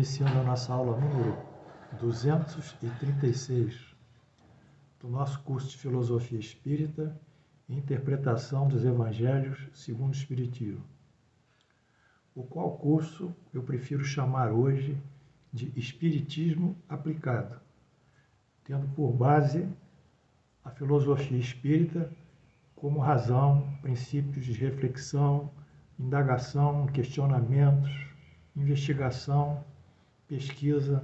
iniciando a nossa aula número 236 do nosso curso de Filosofia Espírita e Interpretação dos Evangelhos segundo o Espiritismo, o qual curso eu prefiro chamar hoje de Espiritismo Aplicado, tendo por base a filosofia espírita como razão, princípios de reflexão, indagação, questionamentos, investigação, pesquisa,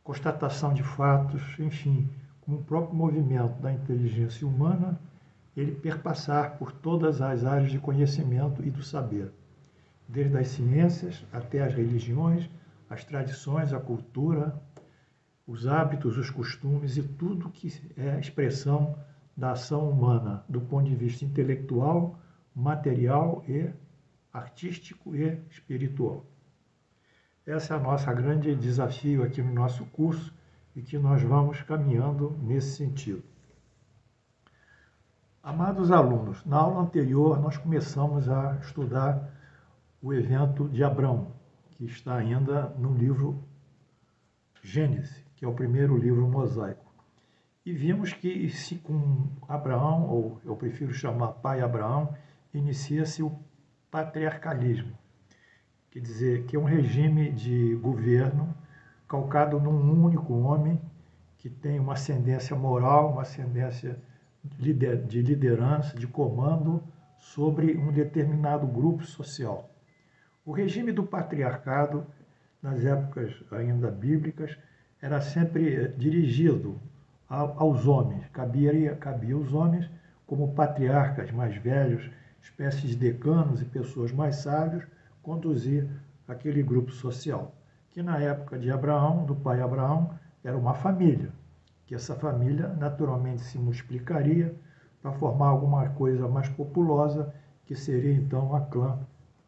constatação de fatos, enfim, como o próprio movimento da inteligência humana, ele perpassar por todas as áreas de conhecimento e do saber, desde as ciências até as religiões, as tradições, a cultura, os hábitos, os costumes e tudo que é expressão da ação humana, do ponto de vista intelectual, material e artístico e espiritual. Esse é o nosso grande desafio aqui no nosso curso e que nós vamos caminhando nesse sentido. Amados alunos, na aula anterior nós começamos a estudar o evento de Abrão, que está ainda no livro Gênesis, que é o primeiro livro mosaico. E vimos que se com Abraão, ou eu prefiro chamar pai Abraão, inicia-se o patriarcalismo. Quer dizer, que é um regime de governo calcado num único homem que tem uma ascendência moral, uma ascendência de liderança, de comando sobre um determinado grupo social. O regime do patriarcado, nas épocas ainda bíblicas, era sempre dirigido aos homens, cabia aos homens como patriarcas mais velhos, espécies de decanos e pessoas mais sábias, conduzir aquele grupo social, que na época de Abraão, do pai Abraão, era uma família, que essa família naturalmente se multiplicaria para formar alguma coisa mais populosa, que seria então a clã,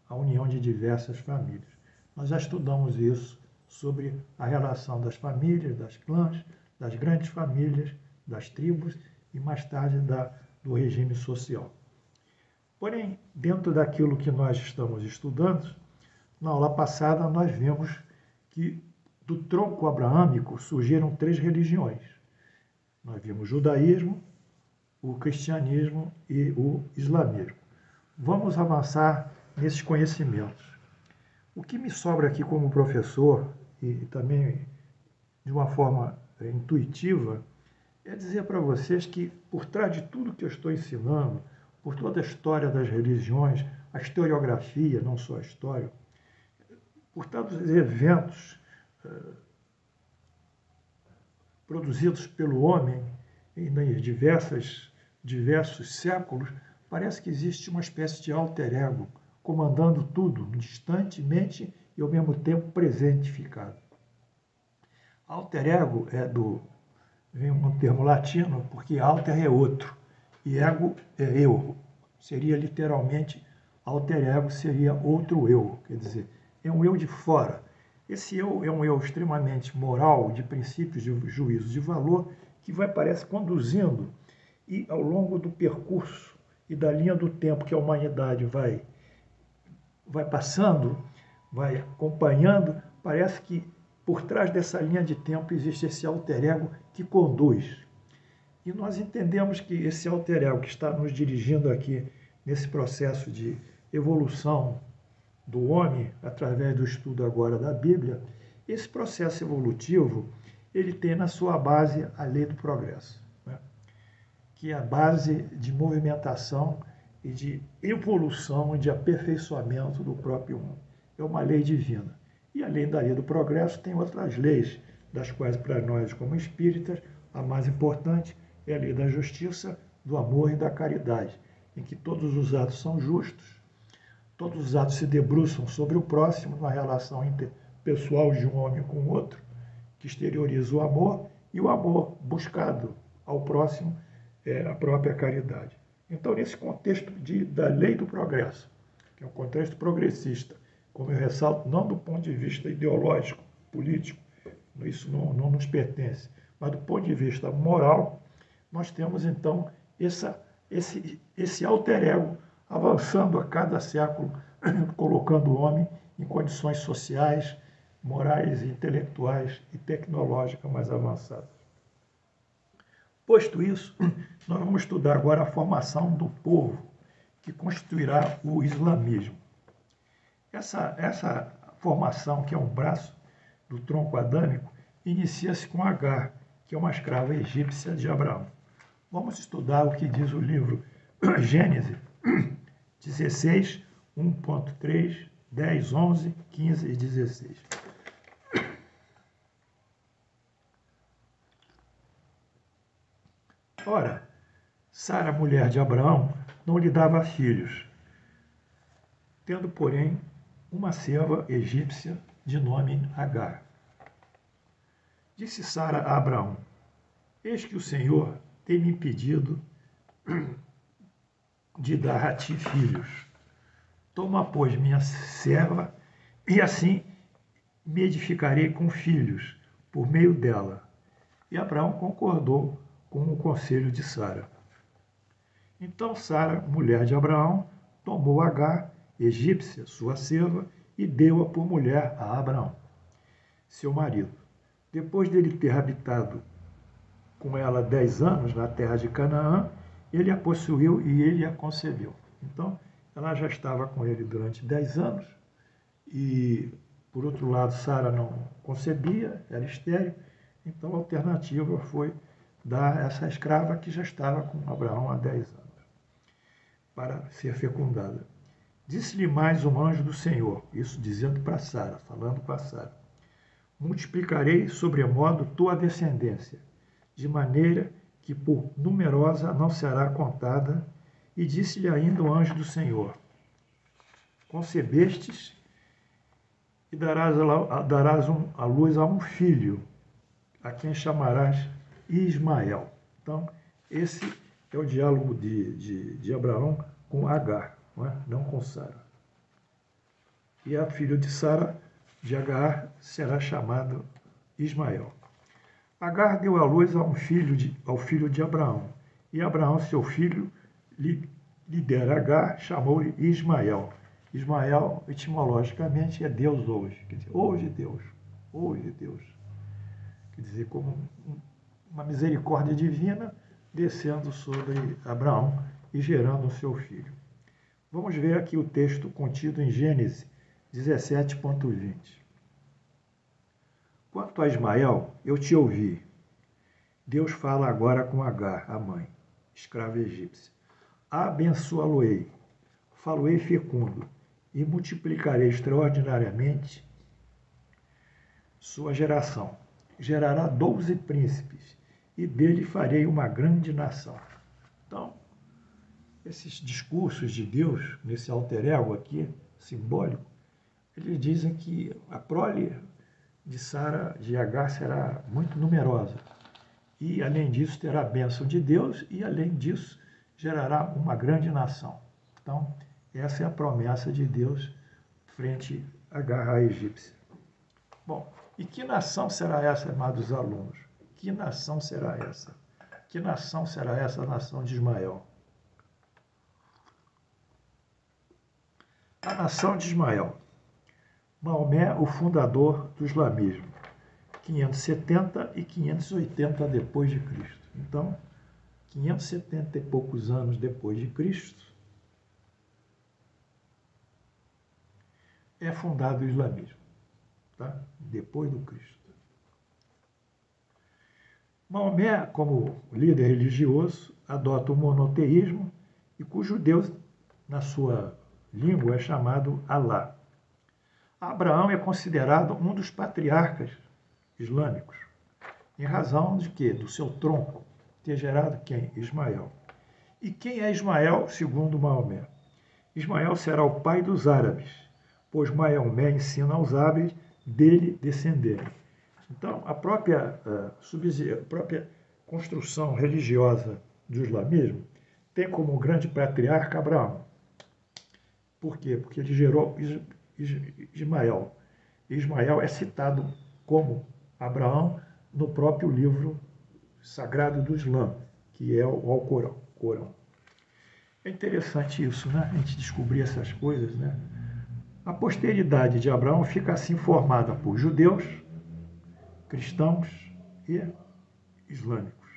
a união de diversas famílias. Nós já estudamos isso sobre a relação das famílias, das clãs, das grandes famílias, das tribos e mais tarde do regime social. Porém, dentro daquilo que nós estamos estudando, na aula passada nós vimos que do tronco abraâmico surgiram 3 religiões. Nós vimos o judaísmo, o cristianismo e o islamismo. Vamos avançar nesses conhecimentos. O que me sobra aqui como professor, e também de uma forma intuitiva, é dizer para vocês que por trás de tudo que eu estou ensinando, por toda a história das religiões, a historiografia, não só a história, por todos os eventos produzidos pelo homem em diversos séculos, parece que existe uma espécie de alter ego comandando tudo, distantemente e ao mesmo tempo presentificado. Alter ego vem um termo latino, porque alter é outro, e ego é eu. Seria literalmente, alter ego seria outro eu, quer dizer, é um eu de fora. Esse eu é um eu extremamente moral, de princípios, de juízo, de valor, que parece, conduzindo, e ao longo do percurso e da linha do tempo que a humanidade vai passando, vai acompanhando, parece que por trás dessa linha de tempo existe esse alter ego que conduz. E nós entendemos que esse alter ego que está nos dirigindo aqui nesse processo de evolução do homem, através do estudo agora da Bíblia, esse processo evolutivo, ele tem na sua base a lei do progresso, né? Que é a base de movimentação e de evolução e de aperfeiçoamento do próprio homem. É uma lei divina. E além da lei do progresso, tem outras leis, das quais para nós, como espíritas, a mais importante é a lei da justiça, do amor e da caridade, em que todos os atos são justos, todos os atos se debruçam sobre o próximo, na relação interpessoal de um homem com o outro, que exterioriza o amor, e o amor buscado ao próximo é a própria caridade. Então, nesse contexto da lei do progresso, que é um contexto progressista, como eu ressalto, não do ponto de vista ideológico, político, isso não nos pertence, mas do ponto de vista moral, nós temos, então, esse alter ego avançando a cada século, colocando o homem em condições sociais morais, intelectuais e tecnológicas mais avançadas. Posto isso, nós vamos estudar agora a formação do povo que constituirá o islamismo. Essa formação, que é um braço do tronco adâmico, inicia-se com Agar, que é uma escrava egípcia de Abraão. Vamos estudar o que diz o livro Gênesis 16, 1.3, 10, 11, 15 e 16. Ora, Sara, mulher de Abraão, não lhe dava filhos, tendo, porém, uma serva egípcia de nome Agar. Disse Sara a Abraão: eis que o Senhor tem me impedido de dar a ti filhos. Toma, pois, minha serva, e assim me edificarei com filhos por meio dela. E Abraão concordou com o conselho de Sara. Então Sara, mulher de Abraão, tomou Agar, egípcia, sua serva, e deu-a por mulher a Abraão, seu marido. Depois dele ter habitado com ela 10 anos na terra de Canaã, ele a possuiu e ele a concebeu. Então, ela já estava com ele durante 10 anos e, por outro lado, Sara não concebia, era estéril, então a alternativa foi dar essa escrava que já estava com Abraão há 10 anos para ser fecundada. Disse-lhe mais um anjo do Senhor, isso dizendo para Sara, falando para Sara: multiplicarei sobremodo tua descendência, de maneira que por numerosa não será contada. E disse-lhe ainda o anjo do Senhor: concebestes e darás à luz a um filho, a quem chamarás Ismael. Então, esse é o diálogo de Abraão com Agar, não com Sara. E a filha de Sara, de Agar, será chamado Ismael. Agar deu à luz ao filho de Abraão, e Abraão, seu filho, lhe dera Agar, chamou-lhe Ismael. Ismael, etimologicamente, é Deus hoje, quer dizer, hoje Deus, hoje Deus. Quer dizer, como uma misericórdia divina descendo sobre Abraão e gerando o seu filho. Vamos ver aqui o texto contido em Gênesis 17.20. Quanto a Ismael, eu te ouvi. Deus fala agora com Agar, a mãe, escrava egípcia. Abençoá-lo-ei, falo-ei fecundo, e multiplicarei extraordinariamente sua geração. Gerará 12 príncipes, e dele farei uma grande nação. Então, esses discursos de Deus, nesse alter ego aqui, simbólico, eles dizem que a prole de Sara, de Agar, será muito numerosa. E, além disso, terá a bênção de Deus e, além disso, gerará uma grande nação. Então, essa é a promessa de Deus frente a Agar, a egípcia. Bom, e que nação será essa, amados alunos? Que nação será essa? Que nação será essa, a nação de Ismael? A nação de Ismael. Maomé, o fundador do islamismo, 570 e 580 depois de Cristo. Então, 570 e poucos anos depois de Cristo, é fundado o islamismo, tá? Depois do Cristo. Maomé, como líder religioso, adota o monoteísmo e cujo Deus, na sua língua, é chamado Alá. Abraão é considerado um dos patriarcas islâmicos, em razão de quê? Do seu tronco ter gerado quem? Ismael. E quem é Ismael, segundo Maomé? Ismael será o pai dos árabes, pois Maomé ensina aos árabes dele descenderem. Então, a própria construção religiosa do islamismo tem como grande patriarca Abraão. Por quê? Porque ele gerou Ismael. Ismael é citado como Abraão no próprio livro sagrado do Islã, que é o Alcorão. É interessante isso, né? A gente descobrir essas coisas, né? A posteridade de Abraão fica assim formada por judeus, cristãos e islâmicos.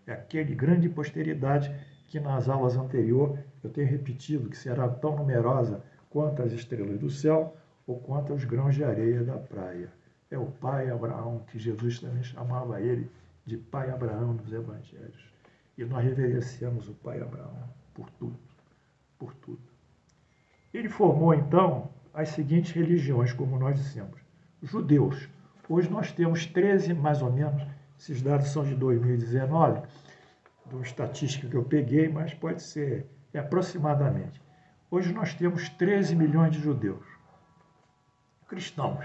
É aquele grande posteridade que nas aulas anteriores eu tenho repetido que será tão numerosa quanto as estrelas do céu ou quanto os grãos de areia da praia. É o pai Abraão, que Jesus também chamava ele de pai Abraão nos evangelhos. E nós reverenciamos o pai Abraão por tudo, por tudo. Ele formou, então, as seguintes religiões, como nós dissemos. Judeus. Hoje nós temos 13, mais ou menos, esses dados são de 2019, de uma estatística que eu peguei, mas pode ser aproximadamente. Hoje nós temos 13 milhões de judeus. Cristãos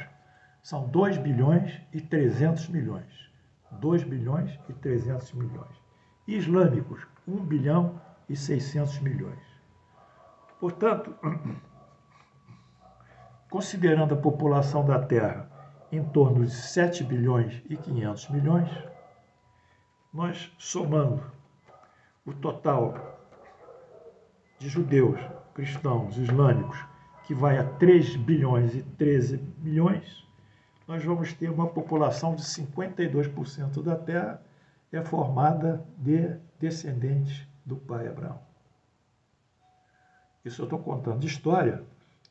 são 2 bilhões e 300 milhões. 2 bilhões e 300 milhões. Islâmicos, 1 bilhão e 600 milhões. Portanto, considerando a população da Terra em torno de 7 bilhões e 500 milhões, nós somando o total de judeus, cristãos, islâmicos, que vai a 3 bilhões e 13 milhões, nós vamos ter uma população de 52% da Terra é formada de descendentes do pai Abraão. Isso eu estou contando de história,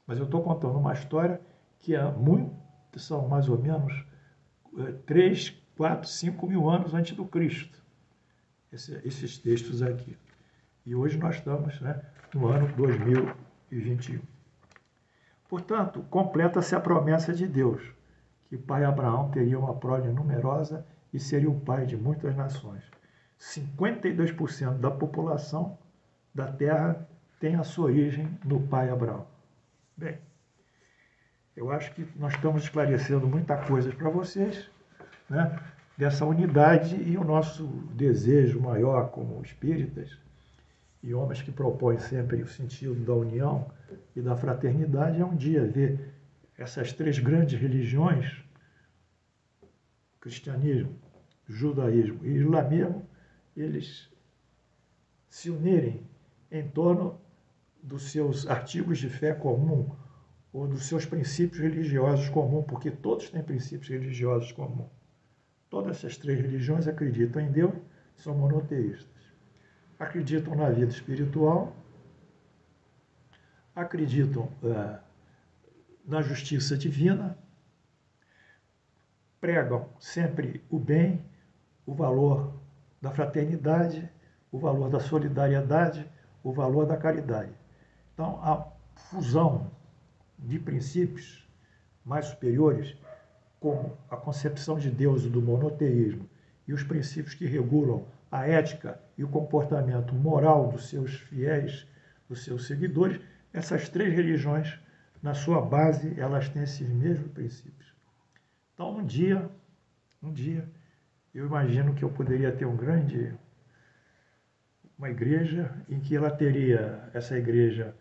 mas eu estou contando uma história que são mais ou menos 3, 4, 5 mil anos antes do Cristo, esses textos aqui. E hoje nós estamos, no ano 2021. Portanto, completa-se a promessa de Deus, que o pai Abraão teria uma prole numerosa e seria o pai de muitas nações. 52% da população da Terra tem a sua origem no pai Abraão. Bem, eu acho que nós estamos esclarecendo muita coisa para vocês, dessa unidade, e o nosso desejo maior como espíritas e homens que propõem sempre o sentido da união e da fraternidade é um dia ver essas 3 grandes religiões, cristianismo, judaísmo e islamismo, eles se unirem em torno dos seus artigos de fé comum ou dos seus princípios religiosos comuns, porque todos têm princípios religiosos comuns. Todas essas 3 religiões acreditam em Deus, são monoteístas. Acreditam na vida espiritual, acreditam na justiça divina, pregam sempre o bem, o valor da fraternidade, o valor da solidariedade, o valor da caridade. Então, a fusão de princípios mais superiores, como a concepção de Deus e do monoteísmo, e os princípios que regulam a ética e o comportamento moral dos seus fiéis, dos seus seguidores, essas 3 religiões, na sua base, elas têm esses mesmos princípios. Então, um dia, eu imagino que eu poderia ter uma igreja em que ela teria, essa igreja,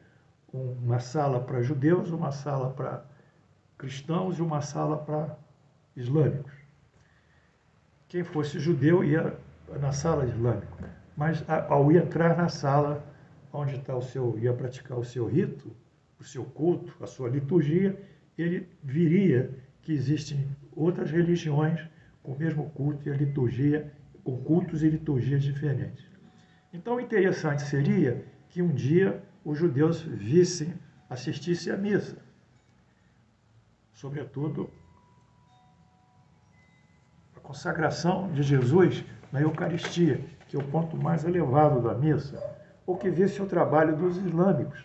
uma sala para judeus, uma sala para cristãos e uma sala para islâmicos. Quem fosse judeu ia na sala islâmica, mas ao entrar na sala onde está ia praticar o seu rito, o seu culto, a sua liturgia, ele viria que existem outras religiões com o mesmo culto e a liturgia, com cultos e liturgias diferentes. Então, o interessante seria que um dia os judeus assistissem à missa, sobretudo a consagração de Jesus na Eucaristia, que é o ponto mais elevado da missa, ou que visse o trabalho dos islâmicos,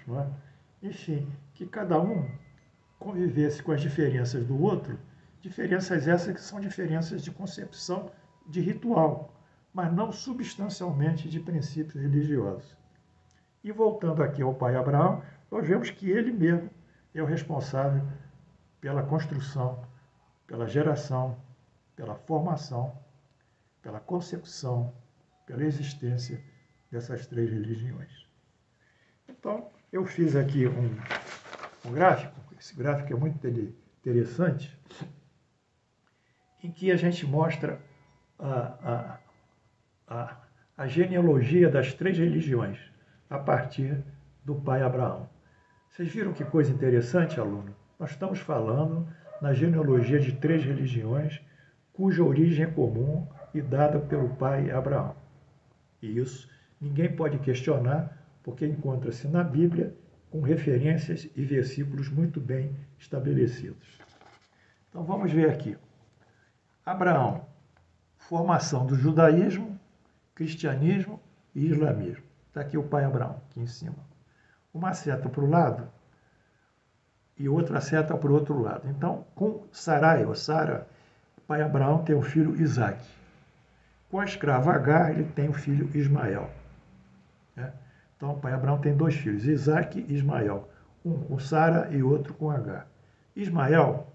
Enfim, que cada um convivesse com as diferenças do outro, diferenças essas que são diferenças de concepção de ritual, mas não substancialmente de princípios religiosos. E voltando aqui ao pai Abraão, nós vemos que ele mesmo é o responsável pela construção, pela geração, pela formação, pela concepção, pela existência dessas 3 religiões. Então, eu fiz aqui um gráfico, esse gráfico é muito interessante, em que a gente mostra a genealogia das 3 religiões a partir do pai Abraão. Vocês viram que coisa interessante, aluno? Nós estamos falando na genealogia de 3 religiões, cuja origem é comum e dada pelo pai Abraão. E isso ninguém pode questionar, porque encontra-se na Bíblia com referências e versículos muito bem estabelecidos. Então vamos ver aqui. Abraão, formação do judaísmo, cristianismo e islamismo. Está aqui o pai Abraão, aqui em cima. Uma seta para o lado e outra seta para o outro lado. Então, com Sarai, ou Sara, o pai Abraão tem o filho Isaque. Com a escrava Agar, ele tem o filho Ismael. Então, o pai Abraão tem 2 filhos, Isaque e Ismael. Um com Sara e outro com Agar. Ismael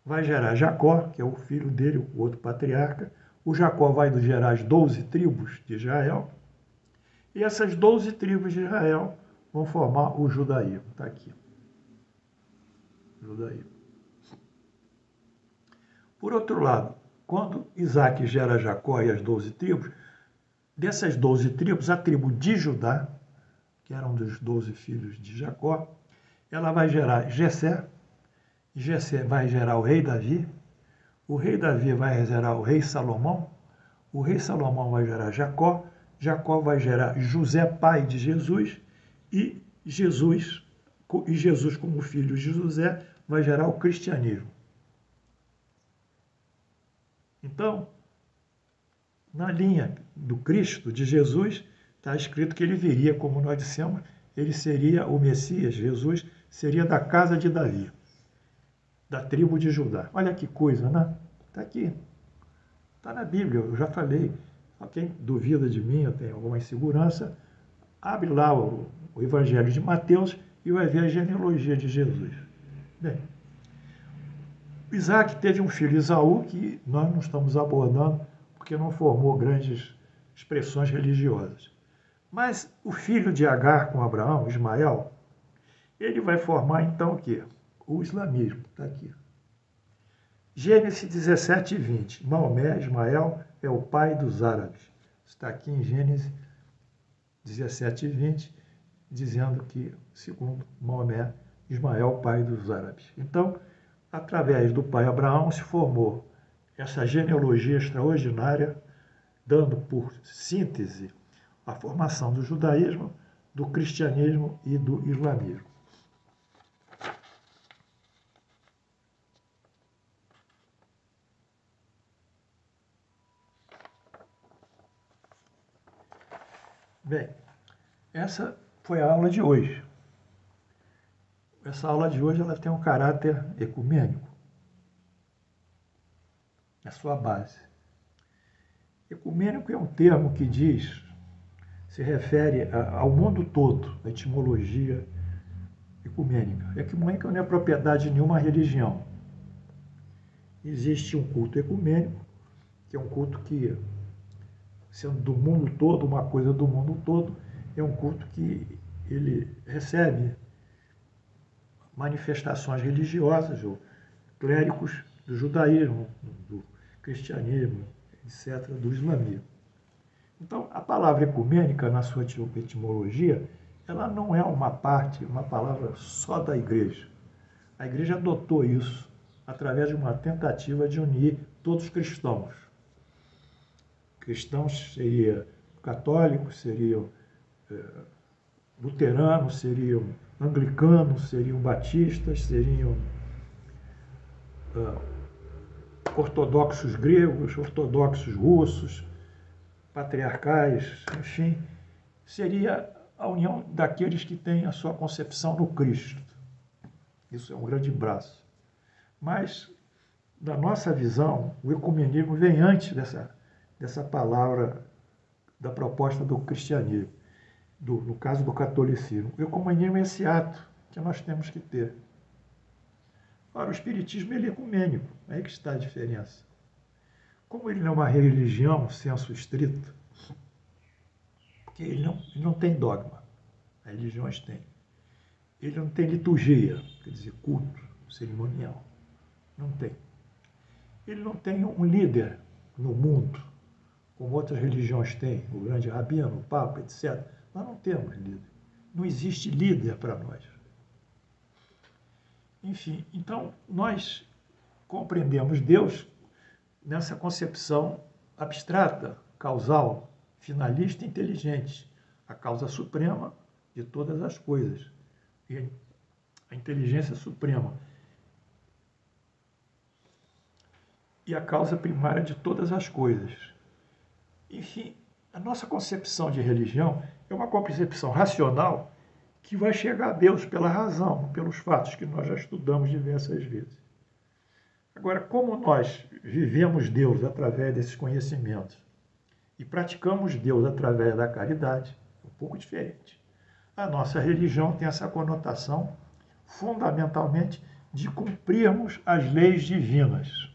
vai gerar Jacó, que é o filho dele, o outro patriarca. O Jacó vai gerar as 12 tribos de Israel. E essas 12 tribos de Israel vão formar o judaísmo. Está aqui. Judaísmo. Por outro lado, quando Isaque gera Jacó e as 12 tribos, dessas 12 tribos, a tribo de Judá, que era um dos 12 filhos de Jacó, ela vai gerar Jessé, Jessé vai gerar o rei Davi vai gerar o rei Salomão vai gerar Jacó, Jacó vai gerar José, pai de Jesus, e Jesus como filho de José, vai gerar o cristianismo. Então, na linha do Cristo, de Jesus, está escrito que ele viria, como nós dissemos, ele seria o Messias, Jesus seria da casa de Davi, da tribo de Judá. Olha que coisa, né? Está aqui. Está na Bíblia, eu já falei. Quem duvida de mim, eu tenho alguma insegurança, abre lá o Evangelho de Mateus e vai ver a genealogia de Jesus. Bem, Isaac teve um filho, Esaú, que nós não estamos abordando porque não formou grandes expressões religiosas. Mas o filho de Agar com Abraão, Ismael, ele vai formar então o quê? O islamismo. Está aqui. Gênesis 17 e 20. Maomé, Ismael, é o pai dos árabes. Está aqui em Gênesis 17 e 20, dizendo que, segundo Maomé, Ismael é o pai dos árabes. Então, através do pai Abraão se formou essa genealogia extraordinária, dando por síntese a formação do judaísmo, do cristianismo e do islamismo. Bem, essa foi a aula de hoje. Essa aula de hoje ela tem um caráter ecumênico. É sua base. Ecumênico é um termo que se refere ao mundo todo, a etimologia ecumênica. Ecumênica não é propriedade de nenhuma religião. Existe um culto ecumênico, que é um culto que, sendo do mundo todo, uma coisa do mundo todo, é um culto que ele recebe manifestações religiosas, ou clérigos do judaísmo, do cristianismo, etc., do islamismo. Então, a palavra ecumênica, na sua etimologia, ela não é uma palavra só da igreja. A igreja adotou isso através de uma tentativa de unir todos os cristãos. Cristãos seriam católicos, seriam luteranos, seriam anglicanos, seriam batistas, seriam ortodoxos gregos, ortodoxos russos, patriarcais, enfim, seria a união daqueles que têm a sua concepção no Cristo. Isso é um grande braço. Mas, da nossa visão, o ecumenismo vem antes dessa palavra, da proposta do cristianismo, no caso do catolicismo. O ecumenismo é esse ato que nós temos que ter. Ora, o espiritismo ele é ecumênico, é aí que está a diferença. Como ele não é uma religião, senso estrito, porque ele não tem dogma, as religiões têm. Ele não tem liturgia, quer dizer, culto, cerimonial. Não tem. Ele não tem um líder no mundo, como outras religiões têm, o grande rabino, o papa, etc. Nós não temos líder. Não existe líder para nós. Enfim, então nós compreendemos Deus nessa concepção abstrata, causal, finalista e inteligente, a causa suprema de todas as coisas, e a inteligência suprema, e a causa primária de todas as coisas. Enfim, a nossa concepção de religião é uma concepção racional que vai chegar a Deus pela razão, pelos fatos que nós já estudamos diversas vezes. Agora, como nós vivemos Deus através desses conhecimentos e praticamos Deus através da caridade, é um pouco diferente. A nossa religião tem essa conotação, fundamentalmente, de cumprirmos as leis divinas.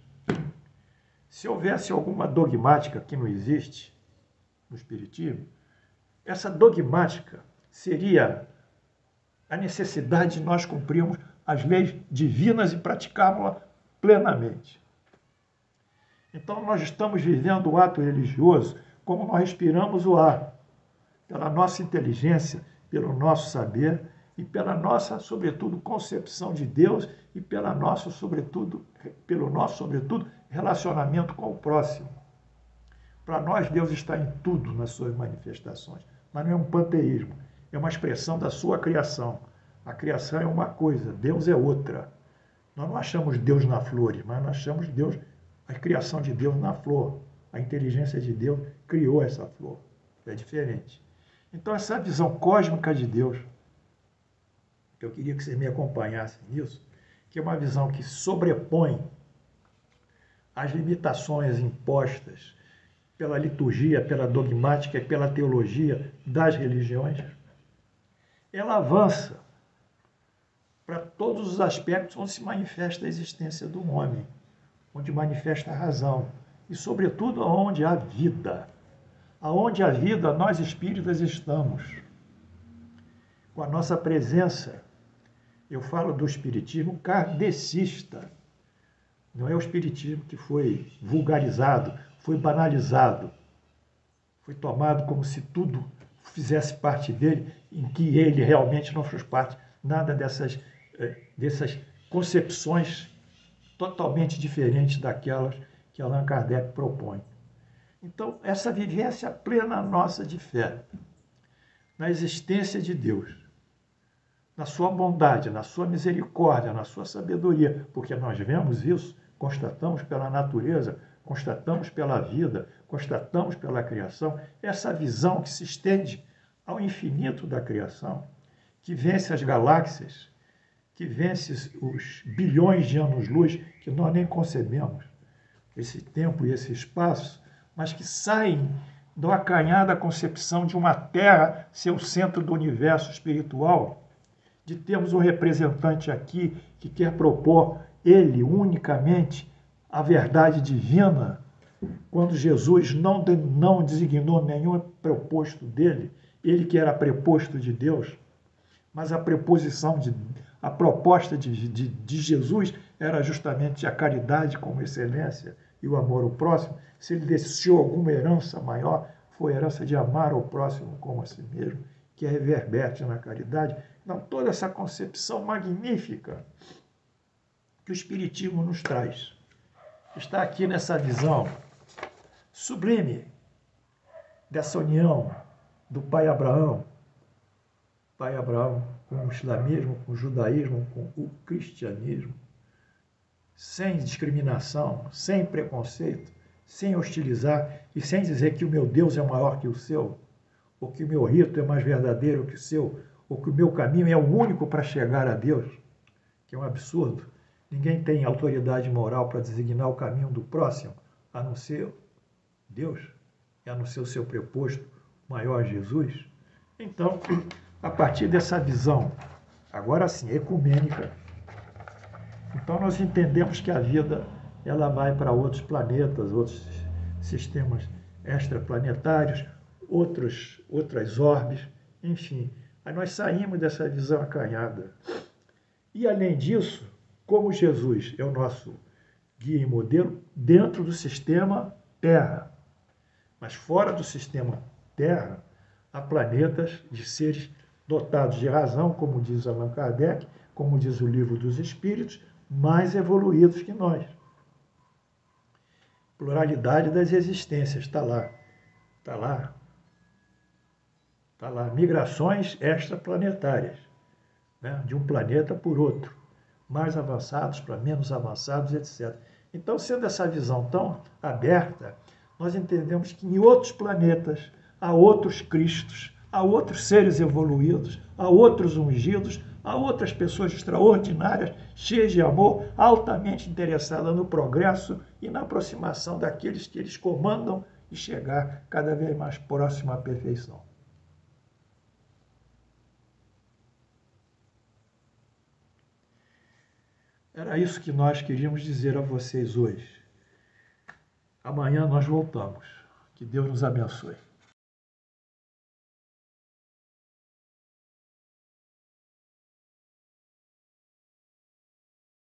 Se houvesse alguma dogmática que não existe no Espiritismo, essa dogmática seria a necessidade de nós cumprirmos as leis divinas e praticarmos-las plenamente. Então, nós estamos vivendo o ato religioso como nós respiramos o ar, pela nossa inteligência, pelo nosso saber e pela nossa, sobretudo, concepção de Deus e pelo nosso, sobretudo, relacionamento com o próximo. Para nós, Deus está em tudo nas suas manifestações, mas não é um panteísmo, é uma expressão da sua criação. A criação é uma coisa, Deus é outra. Nós não achamos Deus na flor, mas nós achamos Deus, a criação de Deus na flor. A inteligência de Deus criou essa flor. É diferente. Então, essa visão cósmica de Deus, que eu queria que vocês me acompanhassem nisso, que é uma visão que sobrepõe as limitações impostas pela liturgia, pela dogmática e pela teologia das religiões, ela avança para todos os aspectos onde se manifesta a existência do homem, onde manifesta a razão e, sobretudo, onde há vida. Aonde há vida, nós espíritas estamos. Com a nossa presença, eu falo do espiritismo kardecista. Não é o espiritismo que foi vulgarizado, foi banalizado, foi tomado como se tudo fizesse parte dele, em que ele realmente não fez parte. Nada dessas concepções totalmente diferentes daquelas que Allan Kardec propõe. Então, essa vivência plena nossa de fé, na existência de Deus, na sua bondade, na sua misericórdia, na sua sabedoria, porque nós vemos isso, constatamos pela natureza, constatamos pela vida, constatamos pela criação, essa visão que se estende ao infinito da criação, que vence as galáxias, que vence os bilhões de anos-luz que nós nem concebemos, esse tempo e esse espaço, mas que saem da acanhada concepção de uma Terra ser o centro do universo espiritual, de termos um representante aqui que quer propor, ele unicamente, a verdade divina, quando Jesus não designou nenhum preposto dele, ele que era preposto de Deus, mas a proposta de Jesus era justamente a caridade como excelência e o amor ao próximo. Se ele deixou alguma herança maior, foi a herança de amar ao próximo como a si mesmo, que reverte na caridade. Então, toda essa concepção magnífica que o Espiritismo nos traz está aqui nessa visão sublime dessa união do Pai Abraão com o islamismo, com o judaísmo, com o cristianismo, sem discriminação, sem preconceito, sem hostilizar e sem dizer que o meu Deus é maior que o seu, ou que o meu rito é mais verdadeiro que o seu, ou que o meu caminho é o único para chegar a Deus, que é um absurdo. Ninguém tem autoridade moral para designar o caminho do próximo, a não ser Deus, e a não ser o seu preposto maior Jesus. Então, a partir dessa visão, agora sim, ecumênica, então nós entendemos que a vida ela vai para outros planetas, outros sistemas extraplanetários, outras orbes, enfim. Aí nós saímos dessa visão acanhada. E, além disso, como Jesus é o nosso guia e modelo, dentro do sistema Terra, mas fora do sistema Terra, há planetas de seres dotados de razão, como diz Allan Kardec, como diz o Livro dos Espíritos, mais evoluídos que nós. Pluralidade das existências, está lá. Está lá. Está lá. Migrações extraplanetárias, né? De um planeta por outro. Mais avançados para menos avançados, etc. Então, sendo essa visão tão aberta, nós entendemos que em outros planetas há outros Cristos, há outros seres evoluídos, há outros ungidos, há outras pessoas extraordinárias, cheias de amor, altamente interessadas no progresso e na aproximação daqueles que eles comandam e chegar cada vez mais próximo à perfeição. Era isso que nós queríamos dizer a vocês hoje. Amanhã nós voltamos. Que Deus nos abençoe.